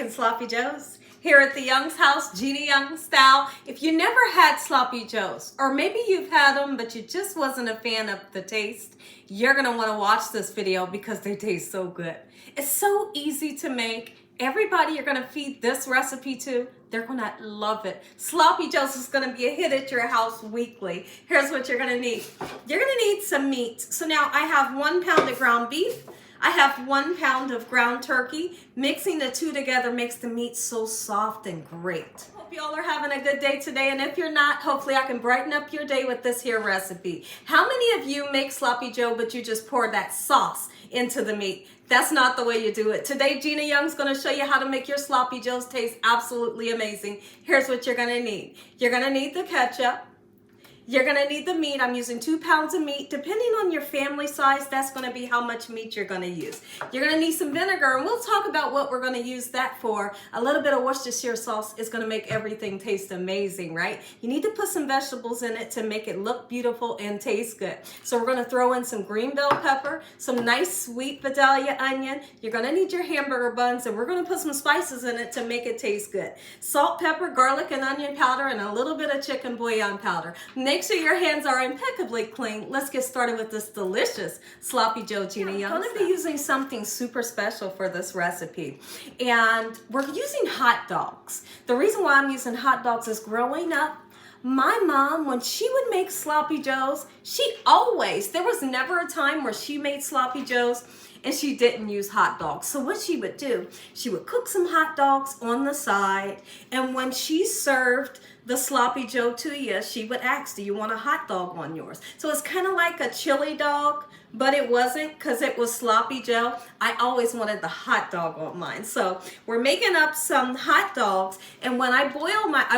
making sloppy joes here at the Young's house, Gina Young style. If you never had sloppy joes, or maybe you've had them but you just wasn't a fan of the taste, you're gonna want to watch this video because they taste so good. It's so easy to make. Everybody you're gonna feed this recipe to, they're gonna love it. Sloppy joes is gonna be a hit at your house weekly. Here's what you're gonna need. You're gonna need some meat. So now I have 1 pound of ground beef. I have 1 pound of ground turkey. Mixing the two together makes the meat so soft and great. Hope y'all are having a good day today, and if you're not, hopefully I can brighten up your day with this here recipe. How many of you make sloppy joe but you just pour that sauce into the meat? That's not the way you do it. Today, Gina Young's gonna show you how to make your sloppy joes taste absolutely amazing. Here's what you're gonna need. You're gonna need the ketchup. You're gonna need the meat. I'm using 2 pounds of meat. Depending on your family size, that's gonna be how much meat you're gonna use. You're gonna need some vinegar, and we'll talk about what we're gonna use that for. A little bit of Worcestershire sauce is gonna make everything taste amazing, right? You need to put some vegetables in it to make it look beautiful and taste good. So we're gonna throw in some green bell pepper, some nice sweet Vidalia onion. You're gonna need your hamburger buns, and we're gonna put some spices in it to make it taste good. Salt, pepper, garlic, and onion powder, and a little bit of chicken bouillon powder. Make sure your hands are impeccably clean. Let's get started with this delicious sloppy joe Gina Young. I'm going to be using something super special for this recipe, and we're using hot dogs. The reason why I'm using hot dogs is growing up, my mom, when she would make sloppy joes, there was never a time where she made sloppy joes and she didn't use hot dogs. So what she would do, she would cook some hot dogs on the side, and when she served the sloppy joe to you, she would ask, do you want a hot dog on yours? So it's kind of like a chili dog, but it wasn't because it was sloppy joe. I always wanted the hot dog on mine. So we're making up some hot dogs, and when I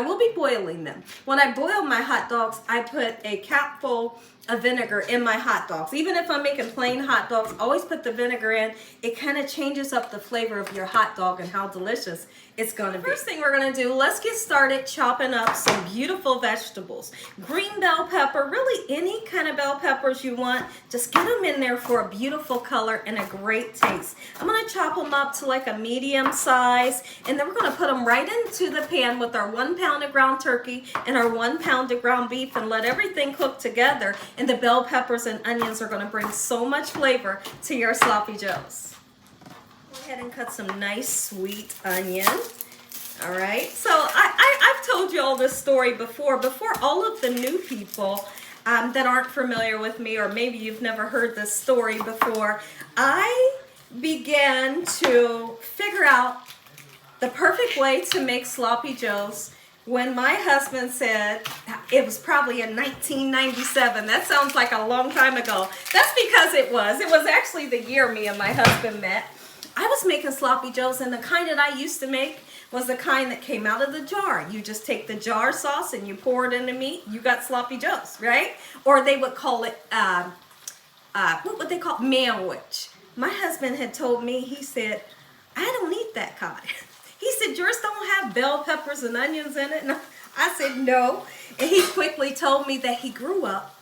will be boiling them. When I boil my hot dogs, I put a capful of vinegar in my hot dogs. Even if I'm making plain hot dogs, always put the vinegar in. It kind of changes up the flavor of your hot dog and how delicious it's going to be. First thing we're going to do, let's get started chopping up some beautiful vegetables. Green bell pepper, really any kind of bell peppers you want, just get them in there for a beautiful color and a great taste. I'm going to chop them up to like a medium size, and then we're going to put them right into the pan with our 1 pound of ground turkey and our 1 pound of ground beef, and let everything cook together. And the bell peppers and onions are going to bring so much flavor to your sloppy joes. Go ahead and cut some nice sweet onion. All right, so I've told you all this story before all of the new people that aren't familiar with me, or maybe you've never heard this story before. I began to figure out the perfect way to make sloppy joes when my husband said, it was probably in 1997. That sounds like a long time ago. That's because it was actually the year me and my husband met. I was making sloppy joes, and the kind that I used to make was the kind that came out of the jar. You just take the jar sauce and you pour it in the meat. You got sloppy joes, right? Or they would call it, what would they call it? Manwich. My husband had told me, he said, I don't eat that kind. He said, yours don't have bell peppers and onions in it? And I said, no. And he quickly told me that he grew up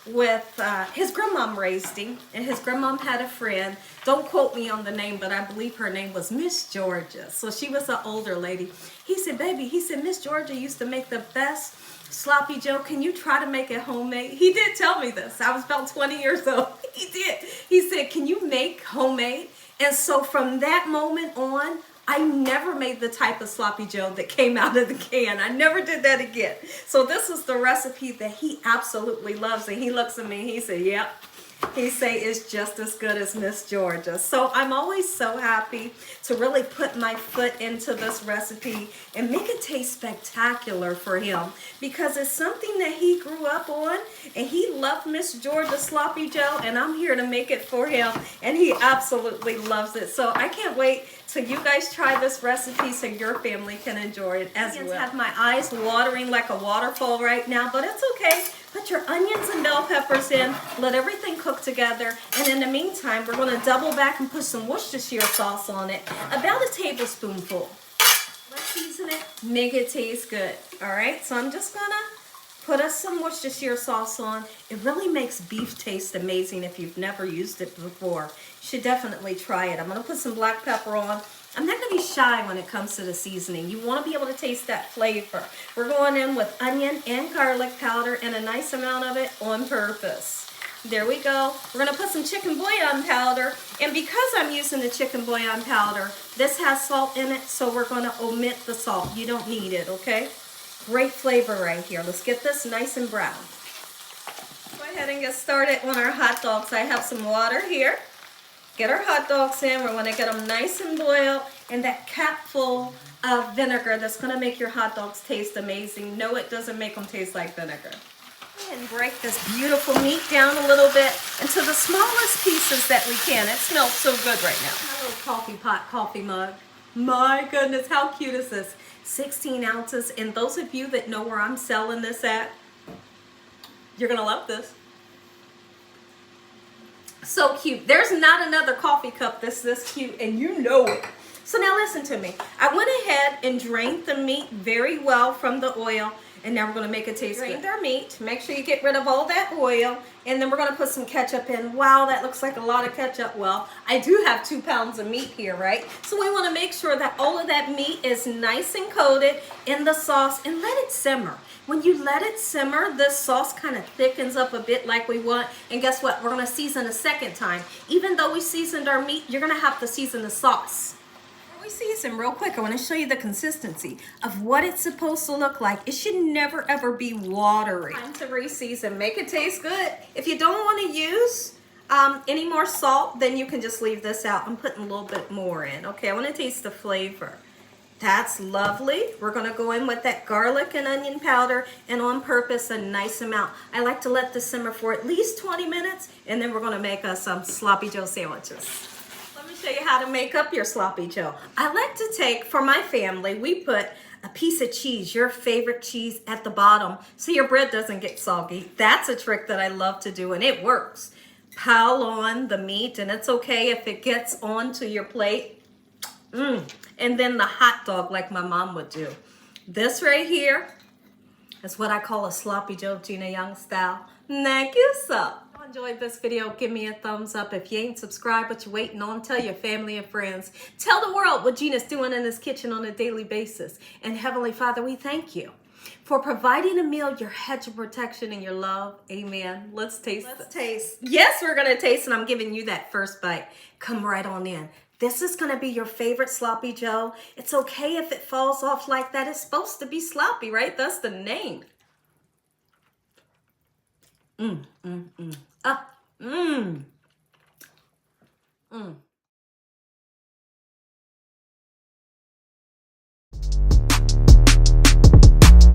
with, his grandmom raised him, and his grandmom had a friend. Don't quote me on the name, but I believe her name was Miss Georgia. So she was an older lady. He said, baby, he said, Miss Georgia used to make the best sloppy joe. Can you try to make it homemade? He did tell me this. I was about 20 years old. He did. He said, can you make homemade? And so from that moment on, I never made the type of sloppy joe that came out of the can. I never did that again. So this is the recipe that he absolutely loves. And he looks at me, he said, yep. He say it's just as good as Miss Georgia. So I'm always so happy to really put my foot into this recipe and make it taste spectacular for him, because it's something that he grew up on, and he loved Miss Georgia sloppy joe, and I'm here to make it for him, and he absolutely loves it. So I can't wait till you guys try this recipe so your family can enjoy it as well. I have my eyes watering like a waterfall right now, but it's okay. Put your onions and bell peppers in, let everything cook together, and in the meantime, we're going to double back and put some Worcestershire sauce on it, about a tablespoonful. Let's season it, make it taste good. All right, so I'm just going to put us some Worcestershire sauce on. It really makes beef taste amazing if you've never used it before. You should definitely try it. I'm going to put some black pepper on. I'm not going to be shy when it comes to the seasoning. You want to be able to taste that flavor. We're going in with onion and garlic powder and a nice amount of it on purpose. There we go. We're going to put some chicken bouillon powder. And because I'm using the chicken bouillon powder, this has salt in it, so we're going to omit the salt. You don't need it, okay? Great flavor right here. Let's get this nice and brown. Go ahead and get started on our hot dogs. I have some water here. Get our hot dogs in. We're going to get them nice and boiled, and that cap full of vinegar that's going to make your hot dogs taste amazing. No, it doesn't make them taste like vinegar. And break this beautiful meat down a little bit into the smallest pieces that we can. It smells so good right now. My little coffee pot, coffee mug. My goodness, how cute is this? 16 ounces. And those of you that know where I'm selling this at, you're going to love this. So cute. There's not another coffee cup that's this cute, and you know it. So now listen to me. I went ahead and drained the meat very well from the oil, and now we're going to make it taste good. Drained our meat. Make sure you get rid of all that oil, and then we're going to put some ketchup in. Wow, that looks like a lot of ketchup. Well, I do have 2 pounds of meat here, right? So we want to make sure that all of that meat is nice and coated in the sauce, and let it simmer. When you let it simmer, this sauce kind of thickens up a bit like we want. And guess what? We're going to season a second time. Even though we seasoned our meat, you're going to have to season the sauce. Before we season real quick, I want to show you the consistency of what it's supposed to look like. It should never ever be watery. Time to re-season. Make it taste good. If you don't want to use any more salt, then you can just leave this out. I'm putting a little bit more in. Okay, I want to taste the flavor. That's lovely. We're going to go in with that garlic and onion powder, and on purpose a nice amount. I like to let this simmer for at least 20 minutes, and then we're going to make us some sloppy joe sandwiches. Let me show you how to make up your sloppy joe. I like to take, for my family, we put a piece of cheese, your favorite cheese, at the bottom so your bread doesn't get soggy. That's a trick that I love to do, and it works. Pile on the meat, and it's okay if it gets onto your plate. And then the hot dog like my mom would do. This right here is what I call a sloppy joe, Gina Young style. Thank you, sir. If you enjoyed this video, give me a thumbs up. If you ain't subscribed, what you waiting on, tell your family and friends. Tell the world what Gina's doing in this kitchen on a daily basis. And Heavenly Father, we thank you for providing a meal, your hedge of protection and your love. Amen. Let's taste this. Let's taste. Yes, we're going to taste, and I'm giving you that first bite. Come right on in. This is going to be your favorite sloppy joe. It's okay if it falls off like that. It's supposed to be sloppy, right? That's the name. Ah,